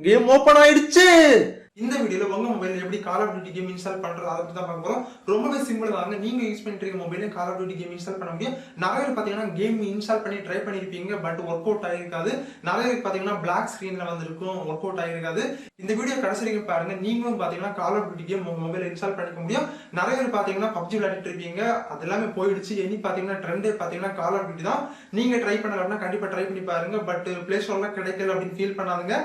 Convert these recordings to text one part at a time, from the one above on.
Game open ஆயிடுச்சு. இந்த வீடியோல உங்க மொபைல்ல எப்படி கால் ஆஃப் டியூட்டி கேம் இன்ஸ்டால் பண்றது அதை பத்தி தான் பார்க்க போறோம். ரொம்பவே சிம்பிள் தாங்க. நீங்க யூஸ் பண்ணிட்டு இருக்க மொபைல்ல கால் ஆஃப் டியூட்டி கேம் இன்ஸ்டால் பண்ண முடியும். நிறைய பேர் பாத்தீங்கன்னா கேம் இன்ஸ்டால் பண்ணி ட்ரை பண்ணிருப்பீங்க, பட் ஒர்க் அவுட் ஆயிருக்காது. நிறைய பேர் பாத்தீங்கன்னா பிளாக் ஸ்கிரீன்ல வந்திருக்கும், ஒர்க் அவுட் ஆயிருக்காது. இந்த வீடியோ கடைசி வரைக்கும் பாருங்க. நீங்களும் பாத்தீங்கன்னா கால் ஆஃப் டியூட்டி கேம் உங்க மொபைல்ல இன்ஸ்டால் பண்ணிக்க முடியும். நிறைய பேர் பாத்தீங்கன்னா பப்ஜி விளையாடிட்டு இருப்பீங்க, அது எல்லாமே போயிடுச்சு. இனி பாத்தீங்கன்னா ட்ரெண்டே பாத்தீங்கன்னா கால் ஆஃப் டியூட்டி தான். நீங்க ட்ரை பண்ணல அப்படின்னா கண்டிப்பா ட்ரை பண்ணி பாருங்க. பட் பிளே ஸ்டோர்ல கிடைக்கல அப்படின்னு ஃபீல் பண்ணாதுங்க.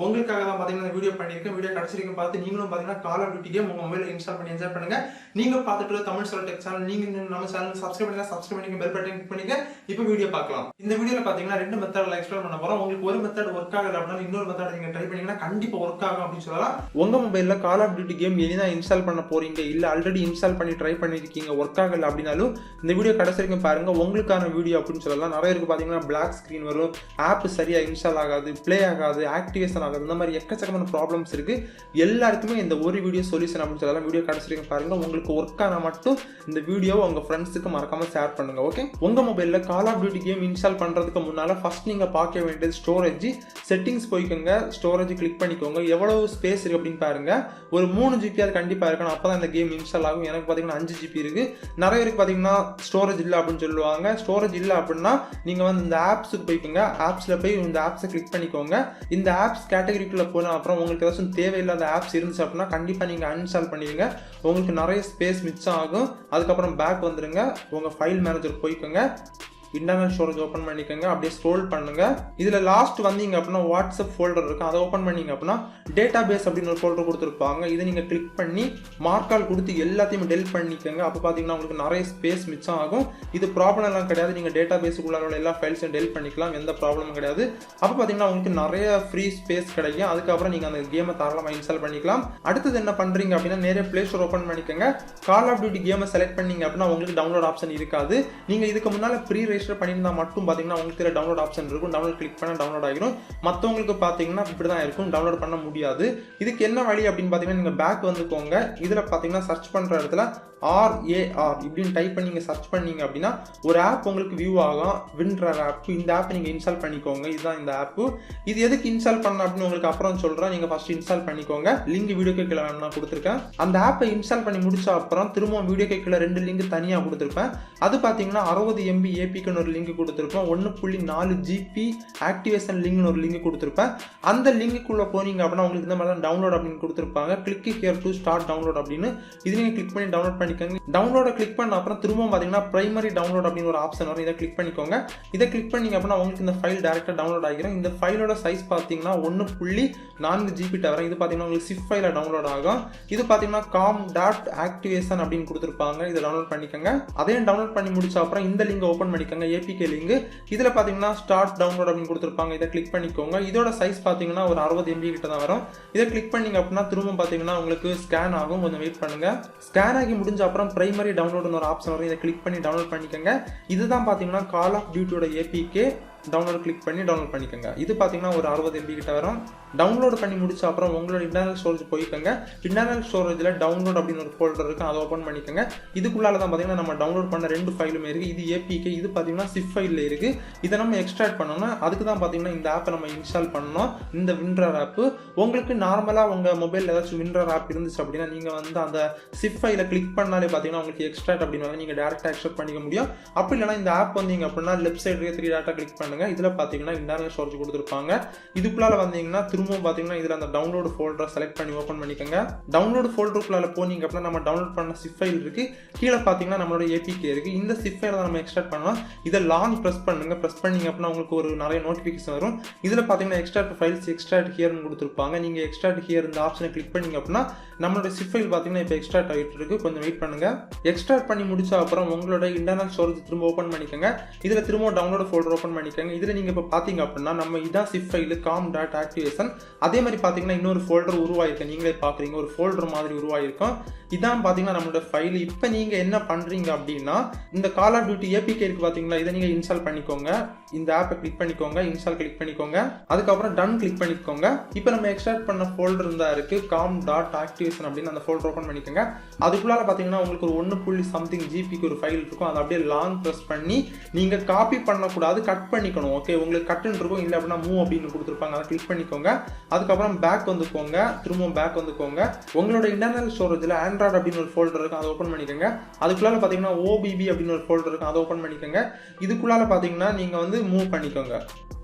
உங்களுக்காக தான் பாத்தீங்கன்னா இந்த வீடியோ பண்ணிருக்கேன். வீடியோ கடைசி வரைக்கும் பார்த்து நீங்களும் பாத்தீங்கன்னா கால் ஆஃப் டியூட்டி கேம் உங்க மொபைல்ல இன்ஸ்டால் பண்ணி என்ஜாய் பண்ணுங்க. நீங்க பார்த்துட்டு தமிழ் சொல்ல டெக் சேனல், நீங்க நம்ம சேனல் சப்ஸ்கிரைப் பண்ணி பெல் பட்டன் கிளிக் பண்ணிக்க. இப்போ வீடியோ பார்க்கலாம். இந்த வீடியோல பாத்தீங்கன்னா ரெண்டு மெத்தட்ல எக்ஸ்பிளைன் பண்ண போறோம். உங்களுக்கு ஒரு மெத்தட் ஒர்க் ஆகல அப்படின்னா இன்னொரு மெத்தட் நீங்க ட்ரை பண்ணீங்கன்னா கண்டிப்பா ஒர்க் ஆகும் அப்படின்னு சொல்லலாம். உங்க மொபைல்ல கால் ஆஃப் டியூட்டி கேம் எளிதா இன்ஸ்டால் பண்ண போறீங்க, இல்ல ஆல்ரெடி இன்ஸ்டால் பண்ணி ட்ரை பண்ணிருக்கீங்க, ஒர்க் ஆகல அப்படின்னாலும் இந்த வீடியோ கடைசி வரைக்கும் பாருங்க. உங்களுக்கான வீடியோ அப்படின்னு சொல்லலாம். நிறைய பேருக்கு பாத்தீங்கன்னா பிளாக் ஸ்கிரீன் வரும், ஆப் சரியா இன்ஸ்டால் ஆகாது, பிளே ஆகாது, ஆக்டிவேஷன் ஆகாது, இந்த மாதிரி எக்கச்சக்கமான ப்ராப்ளம்ஸ் இருக்கு. எல்லாருக்குமே இந்த ஒரு வீடியோ சொல்யூஷன் அப்படின்னு சொல்லலாம். வீடியோ கடைசி வரைக்கும் பாருங்க. உங்களுக்கு ஒர்க் ஆனா மட்டும் இந்த வீடியோவை உங்க ஃப்ரெண்ட்ஸுக்கு மறக்காம ஷேர் பண்ணுங்க. ஓகே, உங்க மொபைல்ல கால் ஆஃப் டியூட்டி கேம் இன்ஸ்டால் பண்றதுக்கு முன்னால ஃபர்ஸ்ட் நீங்க பார்க்க வேண்டியது ஸ்டோரேஜ். செட்டிங்ஸ் போய்க்கோங்க, ஸ்டோரேஜ் கிளிக் பண்ணிக்கோங்க. எவ்வளவு ஸ்பேஸ் இருக்கு அப்படின்னு பாருங்க. ஒரு 3 GB அது கண்டிப்பா இருக்கணும், அப்பதான் இந்த கேம் இன்ஸ்டால் ஆகும். எனக்கு பாத்தீங்கன்னா 5 GB இருக்கு. நிறைய பேருக்கு பாத்தீங்கன்னா ஸ்டோரேஜ் இல்ல அப்படின்னு சொல்லுவாங்க. ஸ்டோரேஜ் இல்ல அப்படின்னா நீங்க வந்து இந்த ஆப்ஸுக்கு போய்க்கோங்க. ஆப்ஸ்ல போய் இந்த ஆப்ஸை கிளிக் பண்ணிக்கோங்க. இந்த ஆப்ஸ் கேட்டகரிக்குள்ள போன அப்புறம் உங்களுக்கு ஏதாச்சும் தேவையில்லாத ஆப்ஸ் இருந்துச்சு அப்படின்னா கண்டிப்பா நீங்க அன்இன்ஸ்டால் பண்ணிடுங்க. உங்களுக்கு நிறைய ஸ்பேஸ் மிச்சம் ஆகும். அதுக்கப்புறம் பேக் வந்துருங்க, உங்க ஃபைல் மேனேஜர் போய்க்கோங்க, இன்டர்னல் ஸ்டோரேஜ் ஓப்பன் பண்ணிக்கோங்க. அப்படியே ஸ்க்ரோல் பண்ணுங்க. இதுல லாஸ்ட் வந்தீங்க அப்படின்னா வாட்ஸ்அப் ஃபோல்டர் இருக்கும், அதை ஓப்பன் பண்ணீங்க அப்படின்னா டேட்டா பேஸ் அப்படின்னு ஒரு ஃபோல்டர் கொடுத்துருப்பாங்க. இதை நீங்க கிளிக் பண்ணி மார்க்கால் கொடுத்து எல்லாத்தையும் டெலிட் பண்ணிக்கோங்க. அப்போ பார்த்தீங்கன்னா உங்களுக்கு நிறைய ஸ்பேஸ் மிச்சம் ஆகும். இது ப்ராப்ளம் எல்லாம் கிடையாது. நீங்க டேட்டா பேஸுக்குள்ள எல்லா ஃபைல்ஸையும் டெலிட் பண்ணிக்கலாம், எந்த ப்ராப்ளமும் கிடையாது. அப்போ பார்த்தீங்கன்னா உங்களுக்கு நிறைய ஃப்ரீ ஸ்பேஸ் கிடைக்கும். அதுக்கப்புறம் நீங்க அந்த கேமை தாராளமாக இன்ஸ்டால் பண்ணிக்கலாம். அடுத்தது என்ன பண்றீங்க அப்படின்னா நேரே பிளே ஸ்டோர் ஓப்பன் பண்ணிக்கோங்க. கால் ஆஃப் டியூட்டி கேமை செலக்ட் பண்ணீங்க அப்படின்னா உங்களுக்கு டவுன்லோட் ஆப்ஷன் இருக்காது. நீங்க இதுக்கு முன்னால ப்ரீ ரெஜிஸ்டர் பண்ணியிருந்தா மட்டும் பாத்தீங்கன்னா உங்களுக்கு டவுன்லோட் ஆப்ஷன் இருக்கும். டவுன்லோட் கிளிக் பண்ணா டவுன்லோட் ஆகிடும். மற்றவங்களுக்கு பாத்தீங்கன்னா இப்படிதான் இருக்கும், டவுன்லோட் பண்ண முடியாது. இதுக்கு என்ன வழி அப்படின்னு பாத்தீங்கன்னா நீங்க பேக் வந்துக்கோங்க. இதுல பாத்தீங்கன்னா சர்ச் பண்ற இடத்துல RAR இப்படின்னு டைப் பண்ணி நீங்க சர்ச் பண்ணீங்க அப்படின்னா ஒரு ஆப் உங்களுக்கு வியூ ஆகும், வின்ரர் ஆப். இந்த ஆப் நீங்க இன்ஸ்டால் பண்ணிக்கோங்க. இதுதான் இந்த ஆப். இது எதுக்கு இன்ஸ்டால் பண்ண அப்படின்னு உங்களுக்கு அப்புறம் சொல்றேன். நீங்க ஃபர்ஸ்ட் இன்ஸ்டால் பண்ணிக்கோங்க. லிங்க் வீடியோ கீழே நான் கொடுத்துருக்கேன். அந்த ஆப்பை இன்ஸ்டால் பண்ணி முடிச்ச அப்புறம் திரும்ப வீடியோ கீழே 2 லிங்க் தனியா கொடுத்துருப்பேன். அது பாத்தீங்கன்னா 60 MB APKன்னு ஒரு லிங்க் கொடுத்துருப்பேன். 1.4 GB ஆக்டிவேஷன் லிங்க்னு ஒரு லிங்க் கொடுத்துருப்பேன். அந்த லிங்க்குள்ள போனீங்க அப்படின்னா உங்களுக்கு இந்த மாதிரி டவுன்லோட் அப்படின்னு கொடுத்துருப்பாங்க. Click here to start download அப்படின்னு. இது நீங்க கிளிக் பண்ணி டவுன்லோட் பண்ணிக்கோங்க. டவுன்லோட கிளிக் பண்ண அப்புறம் திரும்ப பாத்தீங்கன்னா பிரைமரி டவுன்லோட் அப்படின்னு ஒரு ஆப்ஷன் வரும். இதை கிளிக் பண்ணிக்கோங்க. இதை கிளிக் பண்ணீங்க அப்படின்னா உங்களுக்கு இந்த ஃபைல் டைரக்டா டவுன்லோட் ஆகிரும். இந்த ஃபைலோட சைஸ் பாத்தீங்கன்னா 1.4 GB வரும். இது பாத்தீங்கன்னா உங்களுக்கு zip ஃபைல டவுன்லோட் ஆகும். இது பாத்தீங்கன்னா com.activation அப்படின்னு கொடுத்துருப்பாங்க. இதை டவுன்லோட் பண்ணிக்கோங்க. அதையும் டவுன்லோட் பண்ணி முடிச்ச அப்புறம் இந்த லிங்க் ஓபன் பண்ணிக்கோங்க, APK லிங்க். இதுல பாத்தீங்கன்னா ஸ்டார்ட் டவுன்லோட் அப்படின்னு கொடுத்துருப்பாங்க. இதை கிளிக் பண்ணிக்கோங்க. இதோட சைஸ் பாத்தீங்கன்னா ஒரு 60 MB கிட்ட தான் வரும். இதை கிளிக் பண்ணீங்க அப்படின்னா திரும்ப பாத்தீங்கன்னா உங்களுக்கு ஸ்கேன் ஆகும். கொஞ்சம் வெயிட் பண்ணுங்க. ஸ்கேன் ஆகி முடிஞ்ச அப்புறம் பிரைமரி டவுன்லோட் ஒரு ஆப்ஷன் வரும். இதை கிளிக் பண்ணி டவுன்லோட் பண்ணிக்கோங்க. இதுதான் பாத்தீங்கன்னா கால் ஆஃப் டியூட்டியோட APK. டவுன்லோட் கிளிக் பண்ணி டவுன்லோட் பண்ணிக்கோங்க. இது பாத்தீங்கன்னா ஒரு 60 MB கிட்ட வரும். டவுன்லோட் பண்ணி முடிச்ச அப்புறம் உங்களோட இன்டர்னல் ஸ்டோரேஜ் போய்க்கோங்க. இன்டர்னல் ஸ்டோரேஜ்ல டவுன்லோட் அப்படின்னு ஒரு ஃபோல்டர் இருக்கு, அதை ஓபன் பண்ணிக்கோங்க. இதுக்குள்ளால தான் பாத்தீங்கன்னா நம்ம டவுன்லோட் பண்ண 2 ஃபைலுமே இருக்கு. இது APK, இது பாத்தீங்கன்னா zip ஃபைல்ல இருக்கு. இதை நம்ம எக்ஸ்ட்ராக்ட் பண்ணணும். அதுக்கு தான் பாத்தீங்கன்னா இந்த ஆப்பை நம்ம இன்ஸ்டால் பண்ணணும், இந்த வின்ரர் ஆப். உங்களுக்கு நார்மலா உங்க மொபைல்ல ஏதாச்சும் வின்ரர் ஆப் இருந்துச்சு அப்படின்னா நீங்க வந்து அந்த zip ஃபைலை கிளிக் பண்ணாலே பாத்தீங்கன்னா உங்களுக்கு எக்ஸ்ட்ராக்ட் அப்படின்னு நீங்க டைரக்டா எக்ஸ்ட்ராக்ட் பண்ணிக்க முடியும். அப்படி இல்லைன்னா இந்த ஆப் வந்தீங்க அப்படின்னா லெஃப்ட் சைடு 3 டாட்டா கிளிக் பண்ணுங்க. இதுல பாத்தீங்கன்னா இன்டர்னல் ஸ்டோரேஜ் கொடுத்துருப்பாங்க. இதுக்குள்ளால வந்தீங்கன்னா திரும்பவும் பாத்தீங்கன்னா இதுல அந்த டவுன்லோட் ஃபோல்டரை செலக்ட் பண்ணி ஓபன் பண்ணிக்கோங்க. டவுன்லோட் ஃபோல்டருக்குள்ள போனீங்க அப்படின்னா நம்ம டவுன்லோட் பண்ண zip ஃபைல் இருக்கு. கீழே பாத்தீங்கன்னா நம்மளோட APK இருக்கு. இந்த zip ஃபைலை நம்ம எக்ஸ்ட்ராக்ட் பண்ணலாம். இதை லாங் பிரஸ் பண்ணுங்க. பிரஸ் பண்ணீங்க அப்படின்னா உங்களுக்கு ஒரு நிறைய நோட்டிபிகேஷன் வரும். இதுல பாத்தீங்கன்னா எக்ஸ்ட்ராக்ட் ஃபைல்ஸ், எக்ஸ்ட்ராக்ட் ஹியர்னு கொடுத்துருப்பாங்க. நீங்க எக்ஸ்ட்ராக்ட் ஹியர் இந்த ஆப்ஷனை கிளிக் பண்ணீங்க அப்படின்னா நம்மளோட zip ஃபைல் பாத்தீங்கன்னா இப்போ எக்ஸ்ட்ராக்ட் ஆகிட்டு இருக்கு. கொஞ்சம் வெயிட் பண்ணுங்க. எக்ஸ்ட்ராக்ட் பண்ணி முடிச்ச அப்புறம் உங்களோட இன்டர்னல் ஸ்டோரேஜ் திரும்ப ஓபன் பண்ணிக்கோங்க. இதுல திரும்ப டவுன்லோட் ஃபோல்டர் ஓபன் பண்ணிக்கோங்க. இதுல நீங்க இப்போ பாத்தீங்க அப்படின்னா நம்ம இதான் zip ஃபைல் com.activation. அதே மாதிரி பாத்தீங்கன்னா இன்னொரு ஃபோல்டர் உருவாயிருக்கு. நீங்களே பாக்குறீங்க, ஒரு ஃபோல்டர் மாதிரி உருவாயிருக்கும். இதான் பாத்தீங்கன்னா நம்மளோட ஃபைல். இப்போ நீங்க என்ன பண்றீங்க அப்படின்னா இந்த கால் ஆஃப் டியூட்டி APK இருக்கு பாத்தீங்களா, இதை நீங்க இன்ஸ்டால் பண்ணிக்கோங்க. இந்த ஆப்பை கிளிக் பண்ணிக்கோங்க, இன்ஸ்டால் கிளிக் பண்ணிக்கோங்க. அதுக்கப்புறம் டன் கிளிக் பண்ணிக்கோங்க. இப்போ நம்ம எக்ஸ்ட்ராக்ட் பண்ண ஃபோல்டர் இருந்தா இருக்கு, com.activation அப்படின்னு அந்த ஃபோல்டர் ஓபன் பண்ணிக்கோங்க. அதுக்குள்ளால பாத்தீங்கன்னா உங்களுக்கு ஒரு 1.something GB ஒரு ஃபைல் இருக்கும். அதை அப்படியே லாங் பிரஸ் பண்ணி நீங்க காப்பி பண்ணக்கூடாது, கட் பண்ணிக்கணும். ஓகே, உங்களுக்கு கட்டுன்னு இருக்கும். இல்லை அப்படின்னா மூவ் அப்படின்னு கொடுத்துருப்பாங்க, அதை கிளிக் பண்ணிக்கோங்க. அதுக்கப்புறம் பேக் வந்துக்கோங்க, திரும்பவும் பேக் வந்துக்கோங்க. உங்களோட இன்டர்னல் ஸ்டோரேஜில் ஆண்ட்ராய்டு அப்படின்னு ஒரு ஃபோல்டர் இருக்கும், அதை ஓப்பன் பண்ணிக்கோங்க. அதுக்குள்ளால பார்த்தீங்கன்னா OBB அப்படின்னு ஒரு ஃபோல்டர் இருக்கும், அதை ஓப்பன் பண்ணிக்கோங்க. இதுக்குள்ளால பார்த்தீங்கன்னா நீங்கள் வந்து மூவ் பண்ணிக்கோங்க.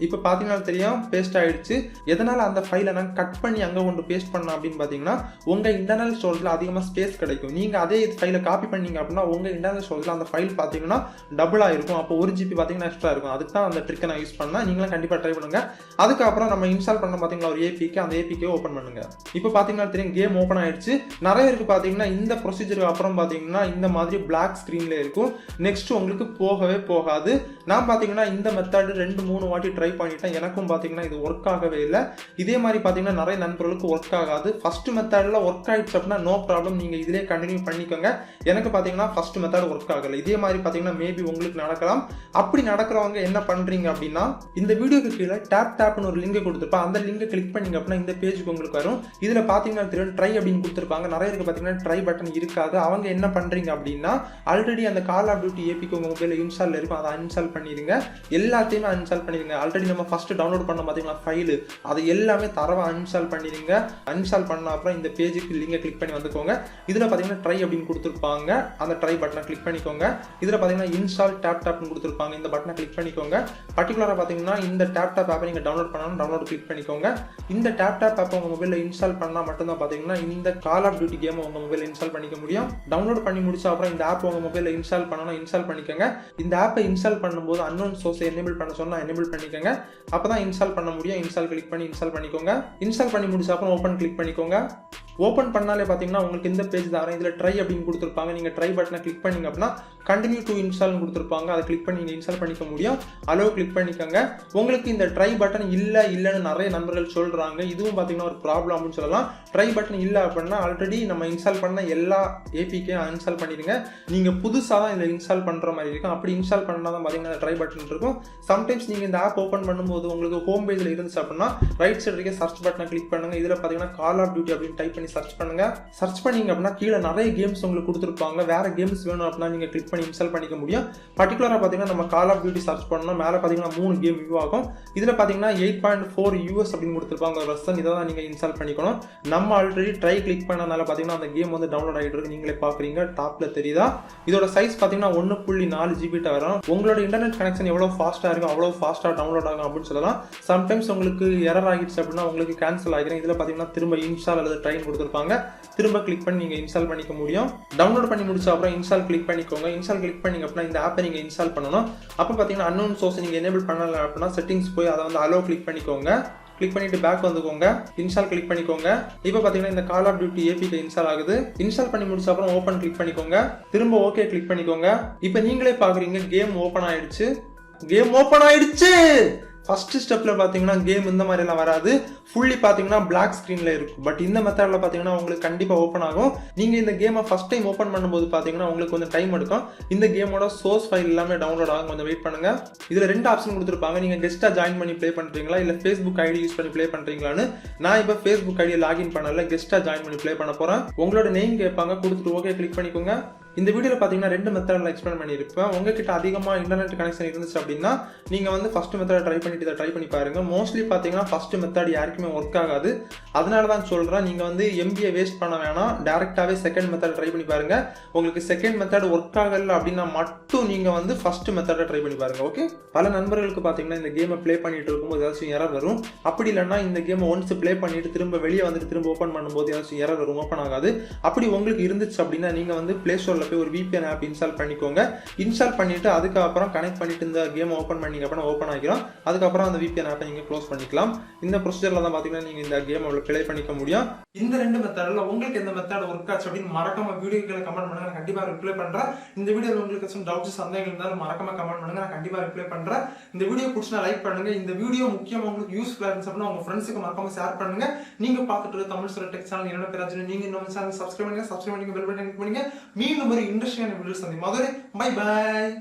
இப்போ பார்த்தீங்கன்னா தெரியும், பேஸ்ட் ஆகிடுச்சு. எதனால் அந்த ஃபைலை நான் கட் பண்ணி அங்கே கொண்டு பேஸ்ட் பண்ணேன் அப்படின்னு பார்த்தீங்கன்னா, உங்கள் இன்டர்னல் ஸ்டோரேஜில் அதிகமாக ஸ்பேஸ் கிடைக்கும். நீங்கள் அதே ஃபைலை காப்பி பண்ணீங்க அப்படின்னா உங்கள் இன்டர்னல் ஸ்டோரேஜில் அந்த ஃபைல் பார்த்தீங்கன்னா டபுளாக இருக்கும். அப்போ 1 GB பார்த்தீங்கன்னா எக்ஸ்ட்ரா இருக்கும். அதுக்கு தான் அந்த ட்ரிக்கை நான் யூஸ் பண்ணேன். நீங்களும் கண்டிப்பாக ட்ரை பண்ணுங்க. அதுக்கப்புறம் நம்ம இன்ஸ்டால் பண்ண பார்த்தீங்களா ஒரு APK, அந்த APK ஓப்பன் பண்ணுங்க. இப்போ பார்த்தீங்கன்னா தெரியும், கேம் ஓப்பன் ஆயிடுச்சு. நிறைய பேருக்கு பார்த்தீங்கன்னா இந்த ப்ரொசீஜருக்கு அப்புறம் பார்த்தீங்கன்னா இந்த மாதிரி பிளாக் ஸ்க்ரீனில் இருக்கும். நெக்ஸ்ட் உங்களுக்கு போகவே போகாது. நான் பார்த்தீங்கன்னா இந்த மெத்தட் 2-3 வாட்டி ட்ரை பண்ணிட்டேன். எனக்கும் பார்த்தீங்கன்னா இது ஒர்க் ஆகவே இல்லை. இதே மாதிரி பார்த்தீங்கன்னா நிறைய நண்பர்களுக்கு ஒர்க் ஆகாது. ஃபர்ஸ்ட் மெத்தடில் ஒர்க் ஆயிடுச்சு அப்படின்னா நோ ப்ராப்ளம், நீங்கள் இதிலே கண்டினியூ பண்ணிக்கோங்க. எனக்கு பார்த்தீங்கன்னா ஃபர்ஸ்ட் மெத்தட் ஒர்க் ஆகலை. இதே மாதிரி பார்த்தீங்கன்னா மேபி உங்களுக்கு நடக்கலாம். அப்படி நடக்கிறவங்க என்ன பண்ணுறீங்க அப்படின்னா, இந்த வீடியோக்கு கீழே டேப்னு ஒரு லிங்கை கொடுத்துருப்பா, அந்த லிங்கை கிளிக் பண்ணிங்க அப்படின்னா இந்த பேஜுக்கு உங்களுக்கு வரும். இதில் பார்த்தீங்கன்னா தெரியும், ட்ரை அப்படின்னு கொடுத்துருப்பாங்க. நிறைய பேருக்கு பார்த்தீங்கன்னா ட்ரை பட்டன் இருக்காது. அவங்க என்ன பண்ணுறீங்க அப்படின்னா, ஆல்ரெடி அந்த கால் ஆஃப் டியூட்டி APK உங்கள் மொபைலில் இன்ஸ்டால் இருக்கும், அதை அன்இன்ஸ்டால் பண்ணிடுங்க. எல்லாத்தையுமே அன்இன்ஸ்டால் பண்ணிடுங்க. ஆல்ரெடி நம்ம ஃபர்ஸ்ட் டவுன்லோட் பண்ண பார்த்தீங்கன்னா ஃபைலு, அது எல்லாமே தரவை அன்இன்ஸ்டால் பண்ணிடுங்க. அன்இன்ஸ்டால் பண்ண அப்புறம் இந்த பேஜுக்கு லிங்கை கிளிக் பண்ணி வந்துக்கோங்க. இதில் பார்த்தீங்கன்னா ட்ரை அப்படின்னு கொடுத்துருப்பாங்க, அந்த ட்ரை பட்டனை கிளிக் பண்ணிக்கோங்க. இதில் பார்த்தீங்கன்னா இன்ஸ்டால் டேப்னு கொடுத்துருப்பாங்க, இந்த பட்டனை கிளிக் பண்ணிக்கோங்க. பர்டிகுலராக பார்த்தீங்கன்னா இந்த டேப் ஆப்பை நீங்கள் டவுன்லோட் பண்ணணும், டவுன்லோட் கிளிக் பண்ணிக்கோங்க. இந்த டேப் ஆப்பை உங்கள் மொபைலில் இன்ஸ்டால் பண்ணால் மட்டும்தான் பார்த்தீங்கன்னா இந்த கால் ஆஃப் டியூட்டி கேமை உங்கள் மொபைலில் இன்ஸ்டால் பண்ணிக்க முடியும். டவுன்லோட் பண்ணி முடிச்ச அப்புறம் இந்த ஆப் உங்கள் மொபைலில் இன்ஸ்டால் பண்ணணும், இன்ஸ்டால் பண்ணிக்கோங்க. இந்த ஆப்பை இன்ஸ்டால் பண்ணும்போது அன்னோன் சோர்ஸை எனேபிள் பண்ண சொன்னால் எனேபிள் பண்ணிக்கோங்க. அப்போ தான் இன்ஸ்டால் பண்ண முடியும். இன்ஸ்டால் கிளிக் பண்ணி இன்ஸ்டால் பண்ணிக்கோங்க. இன்ஸ்டால் பண்ணி முடிச்ச அப்புறம் ஓப்பன் கிளிக் பண்ணிக்கோங்க. ஓப்பன் பண்ணாலே பார்த்தீங்கன்னா உங்களுக்கு இந்த பேஜ் தான். இதில் ட்ரை அப்படின்னு கொடுத்துருப்பாங்க. நீங்கள் ட்ரை பட்டனை கிளிக் பண்ணிங்க அப்படின்னா கண்டினியூ டு இன்ஸ்டால்னு கொடுத்துருப்பாங்க, அதை கிளிக் பண்ணி நீங்கள் இன்ஸ்டால் பண்ணிக்க முடியும். அலோ கிளிக் பண்ணிக்கோங்க. உங்களுக்கு இந்த ட்ரை பட்டன் இல்லைன்னு நிறைய நண்பர்கள் சொல்கிறாங்க. இதுவும் பார்த்தீங்கன்னா ஒரு ப்ராப்ளம் அப்படின்னு சொல்லலாம். ட்ரை பட்டன் இல்லை அப்படின்னா ஆல்ரெடி நம்ம இன்ஸ்டால் பண்ண எல்லா APK அன்இன்ஸ்டால் பண்ணிடுங்க. நீங்கள் புதுசாக தான் இதில் இன்ஸ்டால் பண்ணுற மாதிரி இருக்கும். அப்படி இன்ஸ்டால் பண்ணால் தான் பார்த்தீங்கன்னா ட்ரை பட்டன் இருக்கும். சம்டைம்ஸ் நீங்கள் இந்த ஆப் ஓப்பன் பண்ணும்போது உங்களுக்கு ஹோம் பேஜில் இருந்துச்சு அப்படின்னா ரைட் சைடு இருக்க சர்ச் பட்டனை கிளிக் பண்ணுங்கள். இதில் பார்த்தீங்கன்னா கால் ஆஃப் டியூட்டி அப்படின்னு டைப் பண்ணி சர்ச் பண்ணுங்க. சர்ச் பண்ணீங்க அப்படின்னா கீழே நிறைய கேம்ஸ் உங்களுக்கு கொடுத்துருப்பாங்க. வேற கேம்ஸ் வேணும் அப்படின்னா நீங்கள் கிளிக் பண்ணி இன்ஸ்டால் பண்ணிக்க முடியும். பர்டிகுலராக பார்த்தீங்கன்னா நம்ம கால் ஆஃப் டியூட்டி சர்ச் பண்ணோம், மேலே பார்த்தீங்கன்னா 3 கேம் வியூ ஆகும். இதில் பார்த்தீங்கன்னா 8.4 US அப்படின்னு கொடுத்துருப்பாங்க ஒரு வெர்ஷன். இதை தான் நீங்கள் இன்ஸ்டால் பண்ணிக்கணும். நம்ம ஆல்ரெடி ட்ரை கிளிக் பண்ணனால பார்த்தீங்கன்னா அந்த கேம் வந்து டவுன்லோட் ஆகிட்டு இருக்கு. நீங்களே பார்க்குறீங்க, டாப்பில் தெரியுதா? இதோட சைஸ் பார்த்தீங்கன்னா 1.4 GB வரும். உங்களோட இன்டர்நெட் கனெக்ஷன் எவ்வளோ ஃபாஸ்ட்டாக இருக்கும் அவ்வளோ ஃபாஸ்ட்டாக டவுன்லோட் ஆகும் அப்படின்னு சொல்லலாம். சம்டைம்ஸ் உங்களுக்கு எரர் ஆகிடுச்சு அப்படின்னா உங்களுக்கு கேன்சல் ஆகிடும். இதில் பார்த்தீங்கன்னா திரும்ப இன்ஸ்டால் அல்லது ட்ரைன் கொடுத்துருப்பாங்க. திரும்ப கிளிக் பண்ணி நீங்கள் இன்ஸ்டால் பண்ணிக்க முடியும். டவுன்லோட் பண்ணி முடிச்ச அப்புறம் இன்ஸ்டால் கிளிக் பண்ணிக்கோங்க. இன்ஸ்டால் கிளிக் பண்ணிங்க அப்படின்னா இந்த ஆப்பை நீங்கள் இன்ஸ்டால் பண்ணணும். அப்போ பார்த்தீங்கன்னா அன்னோன் சோர்ஸ் நீங்கள் எனேபிள் பண்ணல அப்படின்னா செட்டிங்ஸ் போய் அதை வந்து அலோ கிளிக் பண்ணிக்கோங்க. கிளிக் பண்ணிட்டு பேக் வந்துக்கோங்க. இன்ஸ்டால் கிளிக் பண்ணிக்கோங்க. இப்போ பார்த்தீங்கன்னா இந்த கால் ஆஃப் டியூட்டி APK இன்ஸ்டால் ஆகுது. இன்ஸ்டால் பண்ணி முடிச்ச அப்புறம் ஓப்பன் கிளிக் பண்ணிக்கோங்க. திரும்ப ஓகே கிளிக் பண்ணிக்கோங்க. இப்போ நீங்களே பார்க்குறீங்க கேம் ஓப்பன் ஆயிடுச்சு. ஃபர்ஸ்ட் ஸ்டெப்ல பார்த்தீங்கன்னா கேம் இந்த மாதிரி எல்லாம் வராது. ஃபுல்லி பார்த்தீங்கன்னா பிளாக் ஸ்க்ரீன்ல இருக்கும். பட் இந்த மெத்தட்ல பார்த்தீங்கன்னா உங்களுக்கு கண்டிப்பாக ஓப்பன் ஆகும். நீங்க இந்த கேமை ஃபர்ஸ்ட் டைம் ஓப்பன் பண்ணும்போது பார்த்தீங்கன்னா உங்களுக்கு கொஞ்சம் டைம் எடுக்கும். இந்த கேமோட சோர்ஸ் ஃபைல் எல்லாமே டவுன்லோட் ஆகும். கொஞ்சம் வெயிட் பண்ணுங்க. இதுல 2 ஆப்ஷன் கொடுத்துருப்பாங்க. நீங்க கெஸ்டா ஜாயின் பண்ணி ப்ளே பண்றீங்களா இல்ல Facebook ID யூஸ் பண்ணி ப்ளே பண்றீங்களான்னு. நான் இப்போ Facebook ID லாகின் பண்ணல, கெஸ்டா ஜாயின் பண்ணி ப்ளே பண்ண போறேன். உங்களோட நேம் கேட்பாங்க, கொடுத்துட்டு ஓகே கிளிக் பண்ணிக்கோங்க. இந்த வீடியோவில் பார்த்தீங்கன்னா 2 மெத்தடில் எக்ஸ்பிளைன் பண்ணியிருப்பேன். உங்ககிட்ட அதிகமாக இன்டர்நெட் கனெக்ஷன் இருந்துச்சு அப்படின்னா நீங்கள் வந்து ஃபர்ஸ்ட் மெத்தடை ட்ரை பண்ணிட்டு இதை ட்ரை பண்ணி பாருங்க. மோஸ்ட்லி பார்த்தீங்கன்னா ஃபர்ஸ்ட் மெத்தட் யாருக்குமே ஒர்க் ஆகாது. அதனால தான் சொல்கிறேன், நீங்கள் வந்து MBA வேஸ்ட் பண்ண வேணாம், டேரெக்டாகவே செகண்ட் மெத்தட் ட்ரை பண்ணி பாருங்க. உங்களுக்கு செகண்ட் மெத்தட் ஒர்க் ஆகலை அப்படின்னா மட்டும் நீங்கள் வந்து ஃபர்ஸ்ட் மெத்தடை ட்ரை பண்ணி பாருங்க. ஓகே, பல நண்பர்களுக்கு பார்த்தீங்கன்னா இந்த கேமை ப்ளே பண்ணிட்டு இருக்கும்போது ஏதாச்சும் எரர் வரும். அப்படி இல்லைன்னா இந்த கேமை ஒன்ஸ் ப்ளே பண்ணிட்டு திரும்ப வெளியே வந்துட்டு திரும்ப ஓப்பன் பண்ணும்போது ஏதாச்சும் எரர் வரும், ஓப்பன் ஆகாது. அப்படி உங்களுக்கு இருந்துச்சு அப்படின்னா நீங்கள் வந்து பிளே ஸ்டோரில் போய் ஒரு VPN ஆப் இன்ஸ்டால் பண்ணிக்கோங்க. இன்ஸ்டால் பண்ணிட்டு அதுக்கப்புறம் கனெக்ட் பண்ணிட்டு இந்த கேம் ஓப்பன் பண்ணீங்க அப்படின்னா ஓப்பன் ஆகிடும். அதுக்கப்புறம் அந்த VPN ஆப்பை நீங்க க்ளோஸ் பண்ணிக்கலாம். இந்த ப்ரொசீஜர்ல தான் பாத்தீங்கன்னா நீங்க இந்த கேம் ப்ளே பண்ணிக்க முடியும். இந்த 2 மெத்தட்ல உங்களுக்கு எந்த மெத்தட் ஒர்க் ஆச்சு அப்படின்னு மறக்காம வீடியோக்களை கமெண்ட் பண்ணுங்க, நான் கண்டிப்பா ரிப்ளை பண்றேன். இந்த வீடியோல உங்களுக்கு ஏதாவது டவுட்ஸ் சந்தேகங்கள் இருந்தாலும் மறக்காம கமெண்ட் பண்ணுங்க, நான் கண்டிப்பா ரிப்ளை பண்றேன். இந்த வீடியோ பிடிச்சா லைக் பண்ணுங்க. இந்த வீடியோ முக்கியமா உங்களுக்கு யூஸ்ஃபுல்லா இருந்துச்சு அப்படின்னா உங்க ஃப்ரெண்ட்ஸுக்கு மறக்காம ஷேர் பண்ணுங்க. நீங்க பார்த்துட்டு இருக்க தமிழ் சொல்ற டெக் சேனல் என்னோட பேர் அர்ஜுன். நீங்க நம்ம சேனல் சப்ஸ்கிரைப் பண்ணுங்க, பெல் பட்டன் கிளிக் பண்ணுங்க. மீண்டும் ஒரு இன்ட்ரெஸ்டிங்கான வீடியோஸ் சந்திப்போம். Madurai bye by.